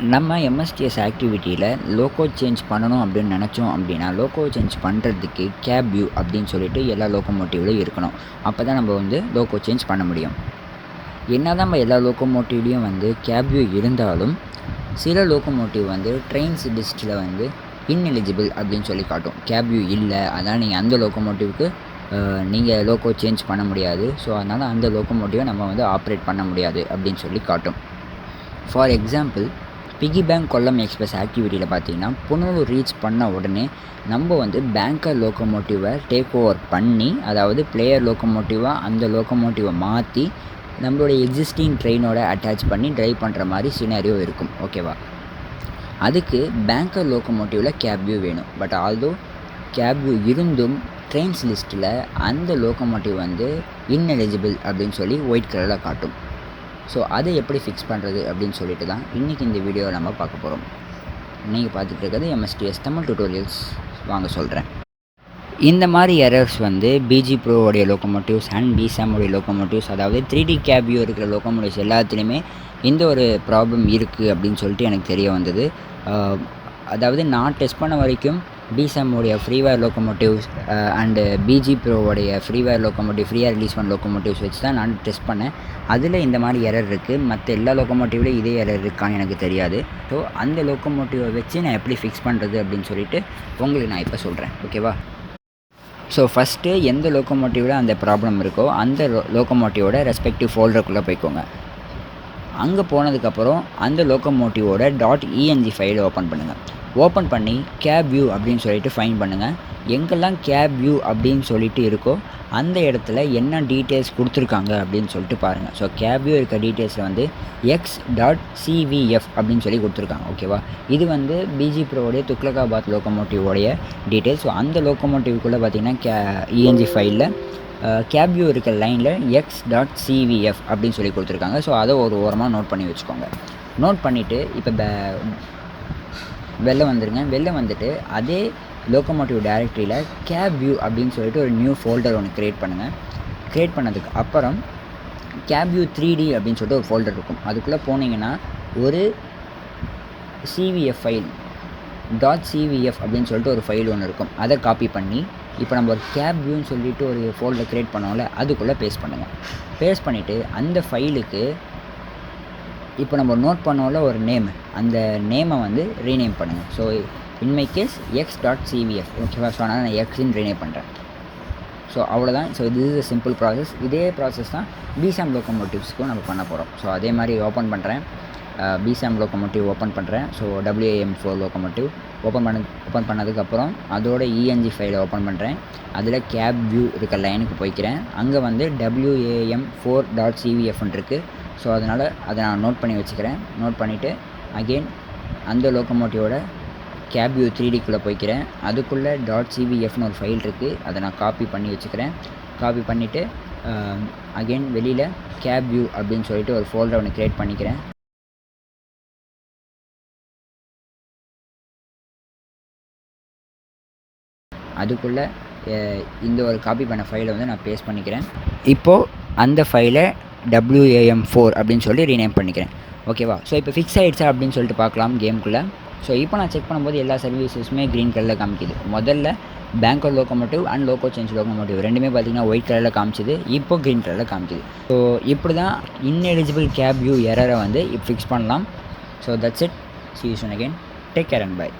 நம்ம MSTS ஆக்டிவிட்டியில் logo change பண்ணணும் அப்படின்னு நினச்சோம் அப்படின்னா, லோகோ சேஞ்ச் பண்ணுறதுக்கு கேப் வியூ அப்படின்னு சொல்லிட்டு எல்லா லோகோமோட்டிவ்லையும் இருக்கணும். அப்போ தான் நம்ம லோகோ சேஞ்ச் பண்ண முடியும். என்ன தான் நம்ம எல்லா லோகோமோட்டிவ்லேயும் கேப் வியூ இருந்தாலும், சில லோகோமோட்டிவ் ட்ரெயின்ஸ் லிஸ்ட்டில் இன்எலிஜிபிள் அப்படின்னு சொல்லி காட்டும். கேப் வியூ இல்லை, அதனால் நீங்கள் அந்த லோகோமோட்டிவ்க்கு நீங்கள் லோகோ சேஞ்ச் பண்ண முடியாது. ஸோ அதனால் அந்த லோகோமோட்டிவை நம்ம ஆப்ரேட் பண்ண முடியாது அப்படின்னு சொல்லி காட்டும். For example, piggy bank Kollam express ஆக்டிவிட்டியில் பார்த்தீங்கன்னா, புனலூர் ரீச் பண்ண உடனே நம்ம பேங்கர் லோகோமோட்டிவை டேக் ஓவர் பண்ணி, அதாவது பிளேயர் லோகோமோட்டிவாக அந்த லோகோமோட்டிவை மாற்றி நம்மளுடைய எக்ஸிஸ்டிங் ட்ரெயினோட அட்டாச் பண்ணி ட்ரைவ் பண்ணுற மாதிரி சினாரியோ இருக்கும். ஓகேவா? அதுக்கு பேங்கர் லோகோமோட்டிவில் கேப் வியூ வேணும். பட் ஆல்தோ கேப் வியூ இருந்தும் ட்ரெயின்ஸ் லிஸ்ட்டில் அந்த லோகோமோட்டிவ் இன்எலிஜிபிள் அப்படின்னு சொல்லி ஒயிட் கலரில் காட்டும். ஸோ அதை எப்படி ஃபிக்ஸ் பண்ணுறது அப்படின்னு சொல்லிட்டு தான் இன்றைக்கி இந்த வீடியோவை நம்ம பார்க்க போகிறோம். நீங்கள் பார்த்துட்டு இருக்கிறது எம்எஸ்டிஎஸ் தமிழ் டியூட்டோரியல்ஸ். வாங்க சொல்கிறேன். இந்த மாதிரி errors PG ப்ரோவோடைய locomotives and பிசாமோடைய locomotives, அதாவது 3D கேப் வியூ இருக்கிற லோகோமோட்டிவ்ஸ் எல்லாத்துலேயுமே இந்த ஒரு ப்ராப்ளம் இருக்குது அப்படின்னு சொல்லிட்டு எனக்கு தெரிய வந்தது. அதாவது நான் டெஸ்ட் பண்ண வரைக்கும் பிசாமோடைய freeware locomotives and PG ப்ரோவோடைய freeware locomotive, ஃப்ரீயாக ரிலீஸ் பண்ண லோகோமோட்டிவ்ஸ் வச்சு தான் நான் டெஸ்ட் பண்ணேன். அதில் இந்த மாதிரி எரர் இருக்குது. மற்ற எல்லா லோகோமோட்டிவ்லையும் இதே எரர் இருக்கான்னு எனக்கு தெரியாது. ஸோ அந்த லோகோமோட்டிவை வச்சு நான் எப்படி ஃபிக்ஸ் பண்ணுறது அப்படின்னு சொல்லிட்டு உங்களுக்கு நான் இப்போ சொல்கிறேன். ஓகேவா? ஸோ ஃபஸ்ட்டு எந்த லோகோமோட்டிவில் அந்த ப்ராப்ளம் இருக்கோ அந்த லோகோமோட்டிவோட ரெஸ்பெக்டிவ் ஃபோல்டருக்குள்ளே போய்க்கோங்க. அங்கே போனதுக்கப்புறம் அந்த லோகோமோட்டிவோட .eng ஃபைலை ஓப்பன் பண்ணுங்கள். ஓப்பன் பண்ணி கேப் வியூ அப்படின்னு சொல்லிட்டு ஃபைண்ட் பண்ணுங்கள். எங்கெல்லாம் கேப் வியூ அப்படின்னு சொல்லிட்டு இருக்கோ அந்த இடத்துல என்ன டீட்டெயில்ஸ் கொடுத்துருக்காங்க அப்படின்னு சொல்லிட்டு பாருங்கள். ஸோ கேப் வியூ இருக்க டீட்டெயில்ஸில் x.cvf அப்படின்னு சொல்லி கொடுத்துருக்காங்க. ஓகேவா? இது பிஜி ப்ரோவோடைய துக்லகாபாத் லோகோமோட்டிவோடைய டீட்டெயில்ஸ். ஸோ அந்த லோகோமோட்டிவ்க்குள்ளே பார்த்தீங்கன்னா ENG ஃபைலில் கேப் வியூ இருக்க லைனில் x.cvf அப்படின்னு சொல்லி கொடுத்துருக்காங்க. ஸோ அதை ஒரு ஓரமாக நோட் பண்ணி வச்சுக்கோங்க. நோட் பண்ணிவிட்டு இப்போ வெளில வந்துடுங்க. வெளில வந்துட்டு அதே லோகோமோட்டிவ் டைரக்டரியில் கேப் வியூ அப்படின்னு சொல்லிட்டு ஒரு நியூ ஃபோல்டர் ஒன்று க்ரியேட் பண்ணுங்கள். க்ரியேட் பண்ணதுக்கு அப்புறம் கேப் வியூ 3D அப்படின்னு சொல்லிட்டு ஒரு ஃபோல்டர் இருக்கும். அதுக்குள்ளே போனீங்கன்னா ஒரு சிவிஎஃப் ஃபைல் .cvf அப்படின்னு சொல்லிட்டு ஒரு ஃபைல் ஒன்று இருக்கும். அதை காப்பி பண்ணி இப்போ நம்ம ஒரு கேப் வியூன்னு சொல்லிட்டு ஒரு ஃபோல்டர் க்ரியேட் பண்ணோம்ல, அதுக்குள்ளே பேஸ்ட் பண்ணுங்கள். பேஸ்ட் பண்ணிவிட்டு அந்த ஃபைலுக்கு இப்போ நம்ம நோட் பண்ணோம்ல ஒரு நேம், அந்த நேமை ரீநேம் பண்ணுங்கள். So in my case x.cvf. ஓகேவா? ஸோ அதனால் நான் எக்ஸ்ன்னு ரீநேம் பண்ணுறேன். ஸோ அவ்வளோதான். ஸோ இது இஸ் a சிம்பிள் ப்ராசஸ். இதே ப்ராசஸ் தான் பிசாம் லோகோமோட்டிவ்ஸ்க்கும் நம்ம பண்ண போகிறோம். ஸோ அதே மாதிரி ஓப்பன் பண்ணுறேன். பிசாம் லோகோமோட்டிவ் ஓப்பன் பண்ணுறேன். ஸோ WAM4 லோகோமோட்டிவ் ஓப்பன் பண்ணதுக்கப்புறம் அதோட ENG ஃபைலை ஓப்பன் பண்ணுறேன். அதில் கேப் வியூ இருக்க லைனுக்கு போய்க்கிறேன். அங்கே WAM4.cvfன்னு இருக்குது. ஸோ அதனால் அதை நான் நோட் பண்ணி வச்சுக்கிறேன். நோட் பண்ணிவிட்டு அகெயின் அந்த லோகோமோட்டிவோட கேப் வியூ 3Dக்குள்ளே போய்க்கிறேன். அதுக்குள்ளே .cvfன்னு ஒரு ஃபைல் இருக்குது. அதை நான் காப்பி பண்ணி வச்சுக்கிறேன். காப்பி பண்ணிவிட்டு அகெயின் வெளியில் கேப் வியூ அப்படின்னு சொல்லிட்டு ஒரு ஃபோல்டர் ஒன்று க்ரியேட் பண்ணிக்கிறேன். அதுக்குள்ளே இந்த ஒரு காப்பி பண்ண ஃபைலை நான் பேஸ்ட் பண்ணிக்கிறேன். இப்போது அந்த ஃபைலை WAM4 அப்படின்னு சொல்லி ரீநேம் பண்ணிக்கிறேன். ஓகேவா? ஸோ இப்போ ஃபிக்ஸ் ஆகிடுச்சா அப்படின்னு சொல்லிட்டு பார்க்கலாம் கேமுக்குள்ளே. ஸோ இப்போ நான் செக் பண்ணும்போது எல்லா சர்வீசஸுமே க்ரீன் கலரில் காமிக்குது. முதல்ல banker locomotive and loco change locomotive ரெண்டுமே பார்த்திங்கன்னா ஒயிட் கலரில் காமிச்சிது. இப்போ க்ரீன் கலரில் காமிக்குது. ஸோ இப்படி தான் இன்எலிஜிபிள் கேப் வியூ எரரை ஃபிக்ஸ் பண்ணலாம். So that's it. See you soon again. Take care and bye.